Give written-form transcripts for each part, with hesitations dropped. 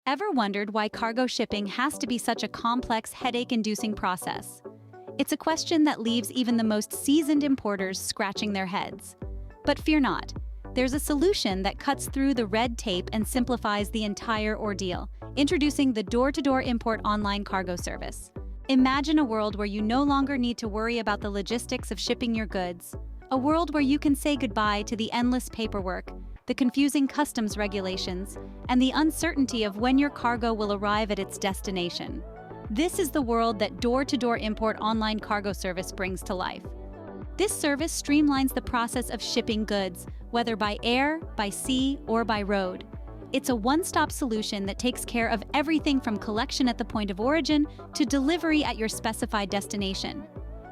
Ever wondered why cargo shipping has to be such a complex, headache-inducing process? It's a question that leaves even the most seasoned importers scratching their heads. But fear not. There's a solution that cuts through the red tape and simplifies the entire ordeal. Introducing the door-to-door import online cargo service. Imagine a world where you no longer need to worry about the logistics of shipping your goods. A world where you can say goodbye to the endless paperwork, the confusing customs regulations, and the uncertainty of when your cargo will arrive at its destination. This is the world that door-to-door import online cargo service brings to life. This service streamlines the process of shipping goods, whether by air, by sea, or by road. It's a one-stop solution that takes care of everything from collection at the point of origin to delivery at your specified destination.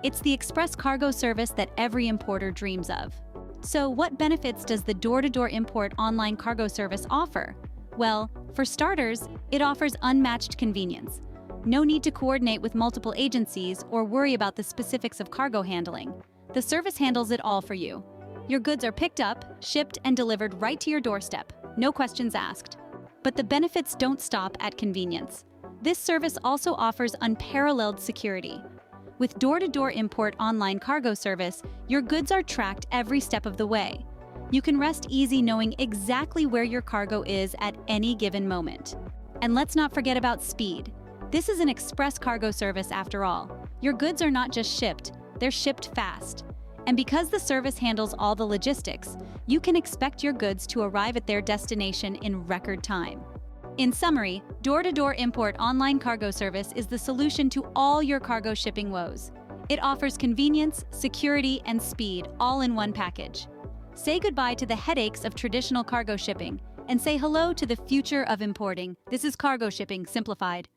It's the express cargo service that every importer dreams of. So what benefits does the door-to-door import online cargo service offer? Well, for starters, it offers unmatched convenience. No need to coordinate with multiple agencies or worry about the specifics of cargo handling. The service handles it all for you. Your goods are picked up, shipped, and delivered right to your doorstep, no questions asked. But the benefits don't stop at convenience. This service also offers unparalleled security. With door-to-door import online cargo service, your goods are tracked every step of the way. You can rest easy knowing exactly where your cargo is at any given moment. And let's not forget about speed. This is an express cargo service after all. Your goods are not just shipped, they're shipped fast. And because the service handles all the logistics, you can expect your goods to arrive at their destination in record time. In summary, door-to-door import online cargo service is the solution to all your cargo shipping woes. It offers convenience, security, and speed all in one package. Say goodbye to the headaches of traditional cargo shipping and say hello to the future of importing. This is cargo shipping simplified.